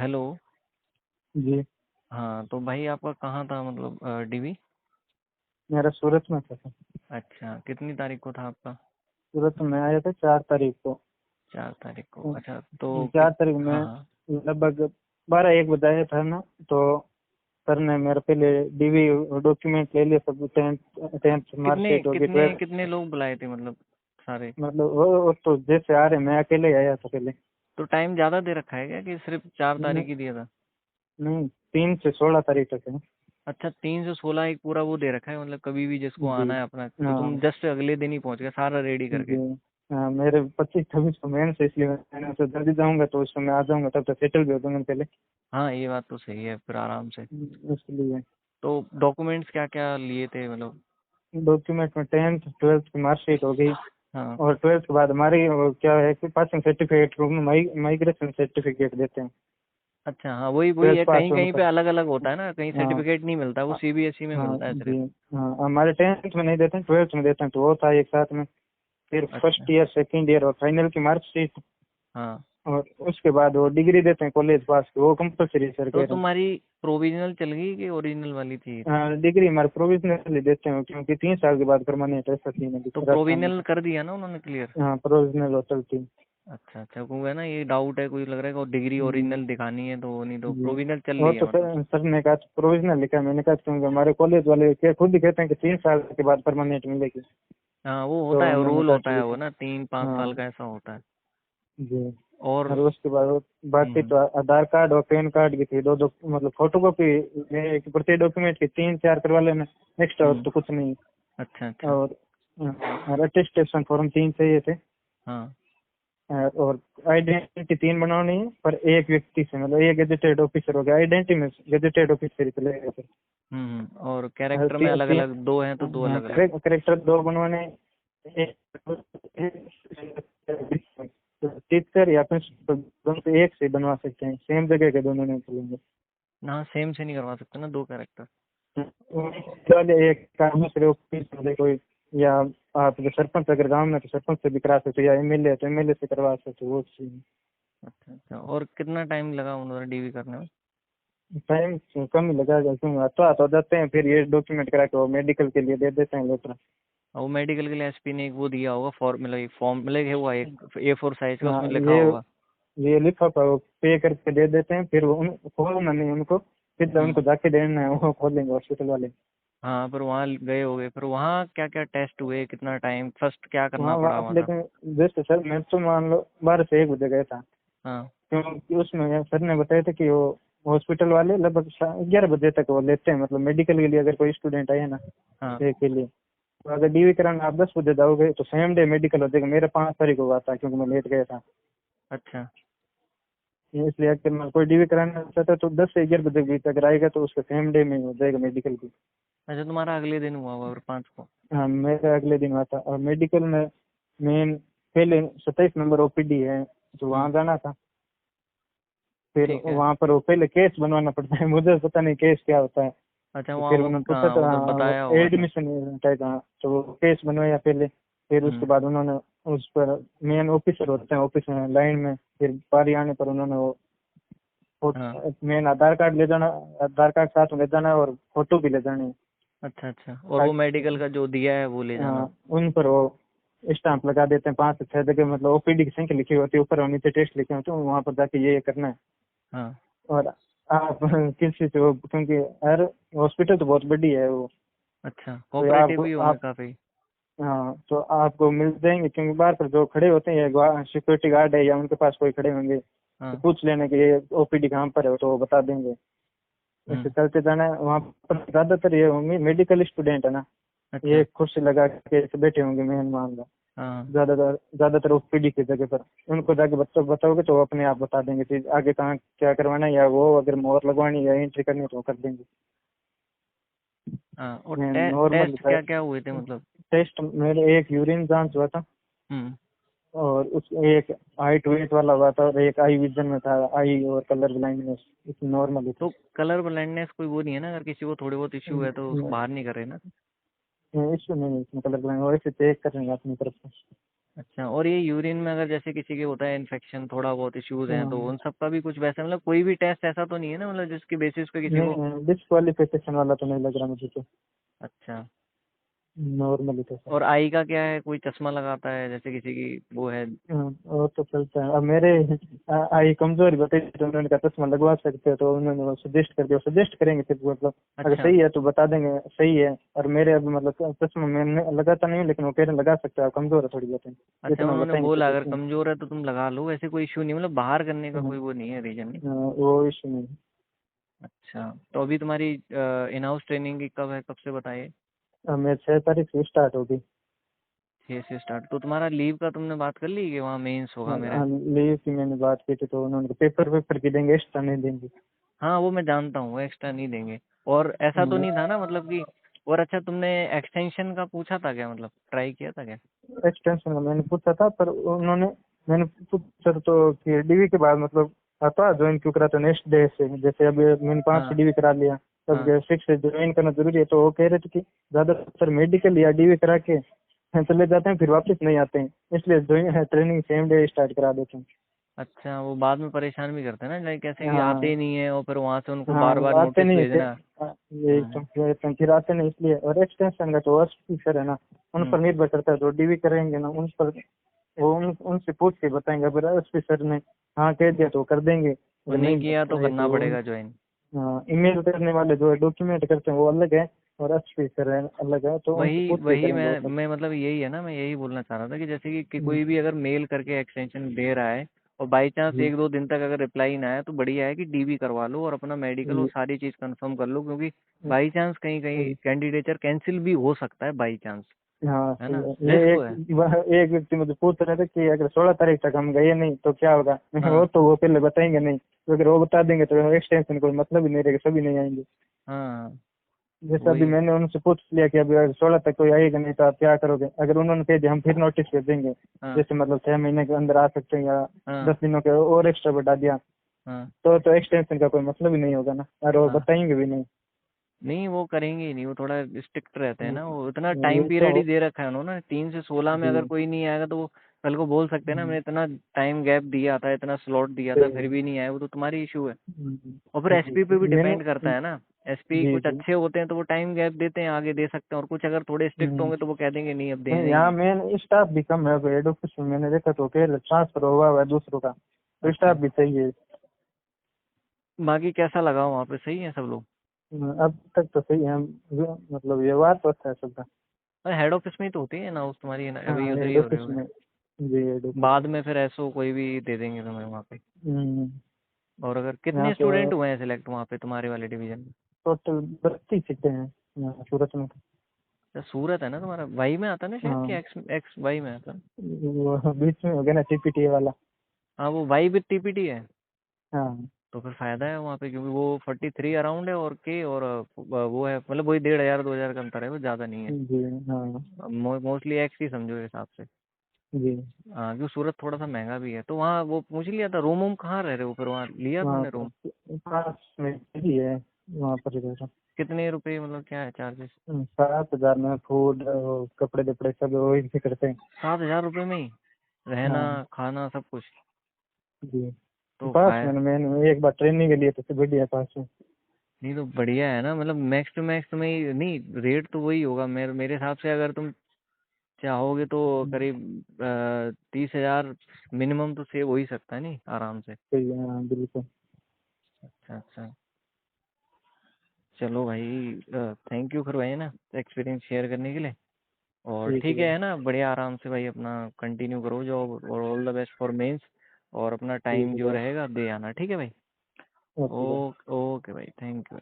Hello. जी। हाँ, तो भाई आपका कहाँ था मतलब डीवी? मेरा सूरत में था सर। अच्छा, कितनी तारीख को था आपका? सूरत में आया था 4 तारीख को। 4 तारीख को। अच्छा, तो 4 तारीख में हाँ। लगभग 12-1 बजे आया था ना। तो सर ने मेरे पहले डीवी डॉक्यूमेंट ले लिए, सब टेंथ टेंथ कितने मार्कशीट होगी, कितने 12। कितने लोग बुलाए थे मतलब सारे? मतलब वो तो जैसे आ रहे, मैं अकेले ही आया था पहले। तो टाइम ज़्यादा दे रखा है क्या कि सिर्फ 4 तारीख नहीं, ही दिया था? नहीं, 3 से 16 तारीख तक है। अच्छा, 3 से 16 एक पूरा वो दे रखा है, मतलब कभी भी जिसको जी। आना है अपना, तो तुम हाँ। जस्ट अगले दिन ही पहुंच गए सारा रेडी करके? जी। हाँ, मेरे 25-26 को मेन से, इसलिए मैंने उसे जल्दी जाऊंगा तो उस समय आ जाऊंगा, तब तक सेटल भी हो जाऊंगा पहले। हाँ, ये बात तो सही है, फिर आराम से। इसलिए तो डॉक्यूमेंट्स क्या क्या लिए थे मतलब? डॉक्यूमेंट में 10th 12th की मार्कशीट हो गई। हाँ। और 12th के बाद हमारी वो क्या है कि पासिंग सर्टिफिकेट रूम में माइग्रेशन सर्टिफिकेट देते हैं। अच्छा, हाँ, वही वही 12th है, पास कहीं होने कहीं पे पर। अलग अलग होता है ना, कहीं हाँ। सर्टिफिकेट नहीं मिलता, वो सीबीएसई में हाँ मिलता है जी। सिर्फ। हाँ, हमारे 10th में नहीं देते हैं, 12th में देते हैं, तो वो था एक साथ में। फिर अच्छा। फर्स्ट ईयर, सेकंड ईयर और फाइनल की मार्कशीट। हाँ, और उसके बाद वो डिग्री देते हैं कॉलेज पास की, वो कंपलसरी सर तो कह रहे तुम्हारी प्रोविजनल चल गई कि ओरिजिनल वाली थी? हैं। डिग्री हमारे प्रोविजनली देते हैं, क्योंकि 3 साल के बाद परमानेंट ऐसा सीन है तो राजस्थान में। प्रोविजनल कर दिया ना उन्होंने क्लियर? हाँ, प्रोविजनल होटल थी। अच्छा अच्छा, क्योंकि है ना ये डाउट है, कुछ लग रहा है कि डिग्री जी। ओरिजिनल दिखानी है, तो नहीं तो जी। प्रोविजनल चल वो रही है तो मतलब। सर ने कहा प्रोविजनल लिखा है, मैंने कहा क्योंकि हमारे कॉलेज वाले खुद ही कहते हैं कि 3 साल के बाद परमानेंट मिलेगी। हाँ, वो होता तो है, मैंने रूल कहा होता है ठीक वो है। ना, 3-5 साल हाँ का ऐसा होता है। जी। और और उसके बाद बाकी हम्म। तो आधार कार्ड और पैन कार्ड की थी, दो मतलब फोटो कॉपी एक प्रति डॉक्यूमेंट की 3-4 करवा लेना, नेक्स्ट और हम्म। तो कुछ नहीं। अच्छा अच्छा। और अटेस्टेशन फॉर्म 3 चाहिए थे। हाँ। और आइडेंटिटी 3 बनवानी है, पर एक व्यक्ति से, मतलब एक गेजेटेड ऑफिसर हो गया, आइडेंटिटी में गेजेटेड ऑफिसर ही चलेगा फिर। और कैरेक्टर में अलग तीन अलग दो हैं तो दो अलग अलग। करेक्टर 2 बनवाने हैं। टीचर या प्रिंसिपल दोनों से एक से बनवा सकते हैं, सेम जगह के दोनों नहीं चलेंगे। ना, सेम से नहीं करवा सकते ना, दो कैरेक्टर। एक काम से ऑफिस में कोई, या आप जो सरपंच अगर गांव में तो सरपंच से भी करा सकते हो, या एमएलए तो एमएलए से करवा सकते हो, वो चीज। अच्छा अच्छा, और कितना टाइम लगा उन्होंने डीवी करने में? टाइम कम ही लगाएगा, क्यों तो जाते हैं, फिर ये डॉक्यूमेंट करा के वो मेडिकल के लिए दे देते हैं लेटर। और वो मेडिकल के लिए एसपी ने एक वो दिया होगा फॉर्म, मतलब एक फॉर्म मतलब है हुआ, एक A4 साइज का, हाँ, उसमें लिखा होगा। ये लिखा पर वो पे करके दे देते हैं, फिर वो खोलना नहीं उनको, फिर हम्म। उनको जाके देना है, वो खोलेंगे हॉस्पिटल वाले। हाँ, पर वहाँ गए होगे, फिर वहाँ क्या क्या टेस्ट हुए, कितना टाइम, फर्स्ट क्या करना वहाँ पड़ा वहाँ वहाँ था? लेकिन जैसे सर मैं तो मान लो 12 से 1 बजे गया था, हाँ। क्योंकि उसमें सर ने बताया था कि वो हॉस्पिटल वाले लगभग 11 बजे तक वो लेते हैं, मतलब मेडिकल के लिए अगर कोई स्टूडेंट आए ना हाँ। डे के लिए। तो अगर डीवी कराना आप 10 बजे जाओगे तो सेम डे मेडिकल हो जाएगा। मेरा 5 तारीख को हुआ था, क्योंकि मैं लेट गया था। अच्छा इसलिए अगर मैं कोई डीवी कराना चाहता तो 10 से 11 बजे के बीच अगर आएगा तो उसका सेम डे में हो जाएगा मेडिकल भी। अच्छा, तुम्हारा अगले दिन हुआ होगा फिर 5 को? हाँ, मेरा अगले दिन हुआ था। और मेडिकल में मेन पहले 27 नंबर ओपीडी है, तो वहाँ हम्म। जाना था। फिर ठीक है। वहाँ पर वो पहले केस बनवाना पड़ता है, मुझे पता नहीं केस क्या होता है। अच्छा, तो वहाँ फिर वो उन्होंने पूछा हाँ, तो वो तो बताया होगा था। एडमिशन टाइप, हाँ, तो वो केस बनवाया पहले। फिर उसके हम्म। बाद उन्होंने उस पर मेन ऑफिसर होते हैं ऑफिस में लाइन में, फिर बारी आने पर उन्होंने वो हाँ। मेन आधार कार्ड ले जाना, आधार कार्ड साथ में ले जाना और फोटो भी ले जानी है। अच्छा अच्छा, और वो ताकि मेडिकल का जो दिया है वो ले जाना? उन पर वो स्टाम्प लगा देते हैं, 5 से 6 जगह, मतलब ओपीडी की संख्या लिखी होती है ऊपर और नीचे टेस्ट लिखे होते हैं, वहाँ पर जाके ये करना है। हाँ। और आप किसी से क्योंकि हर हॉस्पिटल तो बहुत बड़ी है वो, अच्छा, तो कोऑपरेटिव आपको भी होंगे आप काफी? हाँ, तो आपको मिल जाएंगे, क्योंकि बाहर पर जो खड़े होते हैं सिक्योरिटी गार्ड है या उनके पास कोई खड़े होंगे, तो हाँ। पूछ लेना कि ये ओपीडी कहाँ पर है, तो वो बता देंगे। ऐसे हम्म। चलते जाना है। वहाँ पर ज्यादातर ये होंगे मेडिकल स्टूडेंट है ना, ये अच्छा। कुर्सी लगा के ऐसे बैठे होंगे मेन मान लो, हाँ। ज्यादातर ओपीडी की जगह पर। उनको जाके बच्चों को बताओगे तो वो अपने आप बता देंगे कि आगे कहाँ क्या करवाना है, या वो अगर मोहर लगवानी है या एंट्री करनी है तो वो कर देंगे। हाँ, और नॉर्मल टेस्ट क्या क्या हुए थे मतलब? टेस्ट मेरे एक यूरिन जांच हुआ था, हम्म। और उस एक हाइट वेट वाला हुआ था, और एक आई विजन में था, आई और कलर ब्लाइंडनेस, नॉर्मल ही था। तो कलर ब्लाइंडनेस कोई वो नहीं है ना, अगर किसी को थोड़ी बहुत इश्यू है तो उसको बाहर नहीं कर रहे ना? इश्यू नहीं है इसमें कलर ब्लाइंड, वैसे चेक करेंगे अपनी तरफ से। अच्छा, और ये यूरिन में अगर जैसे किसी के होता है इन्फेक्शन, थोड़ा बहुत इश्यूज हैं, तो हाँ, उन सब का भी कुछ वैसा मतलब कोई भी टेस्ट ऐसा तो नहीं है ना, मतलब जिसकी बेसिस पे किसी को। नहीं डिस्क्वालिफिकेशन वाला तो नहीं लग रहा मुझे तो, अच्छा, नॉर्मली तो सर। और आई का क्या है, कोई चश्मा लगाता है जैसे किसी की वो है। हाँ, वो तो चलता है। अब मेरे आई कमजोरी बताई तो उन्होंने कहा चश्मा लगवा सकते हो, तो उन्होंने वो सजेस्ट कर दिया, सजेस्ट करेंगे फिर मतलब अगर अच्छा। सही है तो बता देंगे सही है। और मेरे अब मतलब चश्मा मैंने लगाता नहीं हूँ, लेकिन वो कह रहे हैं लगा सकते हो, आप कमजोर है थोड़ी बहुत, अच्छा, इतना उन्होंने बताएंगे बोला फिर अगर उसमें। कमजोर है तो तुम लगा लो, वैसे कोई इशू नहीं, मतलब बाहर करने का हाँ, कोई वो नहीं है, रीजन नहीं। वो इशू नहीं। अच्छा, तो अभी तुम्हारी इन हाउस ट्रेनिंग की कब है, कब से बताइए। मैं 6 तारीख से स्टार्ट होगी। 6 से स्टार्ट, तो तुम्हारा लीव का तुमने बात कर ली कि वहाँ मेंस होगा मेरे। लीव की मैंने बात की थी, तो उन्होंने पेपर वेपर की देंगे, एक्स्ट्रा नहीं देंगे। हाँ वो मैं जानता हूँ, वो एक्स्ट्रा नहीं देंगे। और ऐसा तो हाँ, नहीं था ना मतलब कि, और अच्छा तुमने एक्सटेंशन का पूछा था क्या, मतलब ट्राई किया था क्या। एक्सटेंशन का मैंने पूछा था, पर उन्होंने, मैंने पूछा तो कि डीवी के बाद मतलब आता ज्वाइन क्यों करा, तो नेक्स्ट डे से, जैसे अभी मैंने 5 से हाँ डीवी करा लिया, तब हाँ। 6 से ज्वाइन करना जरूरी है, तो वो कह रहे थे कि ज्यादातर मेडिकल या डीवी करा के चले जाते हैं, फिर वापस नहीं आते हैं, इसलिए join training same day start करा देते हैं। अच्छा, वो बाद में परेशान भी करते हैं ना, लाइक कैसे कि आते हाँ, ही नहीं है और फिर वहां से उनको बार बार हाँ आते नोटिस नहीं थे। भेजना। यही हम्म तो फिर आते नहीं इसलिए। और एक्सटेंशन का तो ऑफिसर है ना, उन हम्म। पर निर्भर करता है, जो डीवी करेंगे ना उन पर, वो उनसे पूछ के बताएंगे। अगर ऑफिसर ने हाँ कह दिया तो कर देंगे, और अगर नहीं नहीं किया तो बताए करना तो। पड़ेगा ज्वाइन। हाँ, ईमेल करने वाले जो डॉक्यूमेंट करते हैं वो अलग है, और ऑफिसर है अलग है, तो उनसे वही पूछ के वही करेंगे वो सब। मैं मतलब यही है ना, मैं यही बोलना चाह रहा था कि जैसे कि हम्म, कोई भी अगर मेल करके एक्सटेंशन दे रहा है और बाई चांस जी 1-2 दिन तक अगर रिप्लाई ना आया, तो बढ़िया है कि डीबी करवा लो और अपना मेडिकल और जी। सारी चीज कंफर्म कर लो, क्योंकि बाई चांस कहीं कहीं कैंडिडेचर कैंसिल भी हो सकता है बाई चांस, हाँ है सही ना, है। ये रिस्क एक है। वह एक व्यक्ति मुझे पूछ रहे थे कि अगर 16 तारीख तक हम गए नहीं तो क्या होगा। हाँ वो पहले बताएंगे नहीं, तो अगर वो बता देंगे तो एक्सटेंशन कोई मतलब ही नहीं रहेगा, सभी नहीं आएंगे। हाँ जैसे अभी वही। मैंने उनसे पूछ लिया कि अभी अगर 16 तक कोई आएगा नहीं तो आप क्या करोगे, अगर उन्होंने कह दिया हम फिर नोटिस भेज देंगे, हाँ जैसे मतलब 6 महीने के अंदर आ सकते हैं, या हाँ 10 दिनों के और एक्स्ट्रा बढ़ा दिया, हाँ तो एक्सटेंशन का कोई मतलब ही नहीं होगा ना, और वो हाँ। बताएंगे भी नहीं। नहीं वो करेंगे ही नहीं, वो थोड़ा स्ट्रिक्ट रहते हैं ना, वो इतना टाइम ये तो। पीरियड ही दे रखा है उन्होंने, 3 से 16 में जी। अगर कोई नहीं आएगा तो वो कल को बोल सकते हैं ना, हम्म, मैंने इतना टाइम गैप दिया था, इतना स्लॉट दिया था, सही है। फिर भी नहीं आया, वो तो तुम्हारी इशू है। और फिर जी एसपी पे भी मैंने। डिपेंड करता है ना, एसपी जी कुछ जी। अच्छे होते हैं तो वो टाइम गैप देते हैं, आगे दे सकते हैं, और कुछ अगर थोड़े स्ट्रिक्ट हम्म, होंगे तो वो कह देंगे नहीं अब देना नहीं, ही यहाँ नहीं। मेन स्टाफ भी कम है, हेड ऑफिस में मैंने देखा तो कह ट्रांसफर हुआ है दूसरों का, तो अच्छा, स्टाफ भी सही है। बाकी कैसा लगा वहाँ पे, सही है सब लोग। अब तक तो सही है, मतलब व्यवहार तो अच्छा है सबका। अरे हेड ऑफिस में ही तो होती है ना उस तुम्हारी, अभी हाँ, उधर ही हेड हो रहे ऑफिस होगे। में। जी, हेड ऑफिस बाद में। में फिर ऐसो कोई भी दे देंगे तुम्हें वहाँ पे। हम्म, और अगर यहाँ कितने पे स्टूडेंट हुए हैं सिलेक्ट वहाँ पे तुम्हारे वाले डिवीजन में। टोटल 32 सीटें हैं यहाँ सूरत में। अच्छा, सूरत है ना तुम्हारा, वाई में आता है ना शायद, कि हाँ, एक्स एक्स वाई में आता है। वो बीच में हो गया ना टीपीटी वाला। हाँ वो वाई विद टीपीटी है। हाँ तो फिर फायदा है वहाँ पे, क्योंकि वो 43 अराउंड है, और के और वो है, मतलब वही 1500-2000 का अंतर है, वो ज़्यादा नहीं है। जी। हाँ मोस्टली एक्स ही समझो इस हिसाब से। जी। हाँ, क्योंकि सूरत थोड़ा सा महंगा भी है, तो वहाँ वो पूछ लिया था, रूम वूम कहाँ रह रहे हो फिर, वहाँ लिया वहाँ तुमने रूम। पास में ही है, वहाँ पर इधर। कितने रुपए, मतलब क्या है चार्जेस। 7 हजार में फूड कपड़े दपड़े सब वही से करते हैं। 7,000 रुपये में ही रहना हाँ खाना सब कुछ। जी। तो पास फाय में मैंने एक बार ट्रेनिंग के लिए तो बढ़िया पास में। नहीं तो बढ़िया है ना, मतलब मैक्स टू मैक्स तुम्हें नहीं, रेट तो वही होगा मेरे मेरे हिसाब से, अगर तुम चाहोगे तो करीब 30,000 मिनिमम तो सेव हो ही सकता है, नहीं आराम से। सही है, हाँ बिल्कुल। अच्छा अच्छा। चलो भाई, थैंक यू फिर भाई, है ना, एक्सपीरियंस शेयर करने के लिए। और ठीक है ठीक भाई। है ना, बढ़िया आराम से भाई अपना कंटिन्यू करो जॉब, और all the best for men's. और अपना ठीक टाइम है जो भाई। रहेगा दे आना, ठीक है भाई। ओके भाई। ओके ओके भाई, थैंक यू।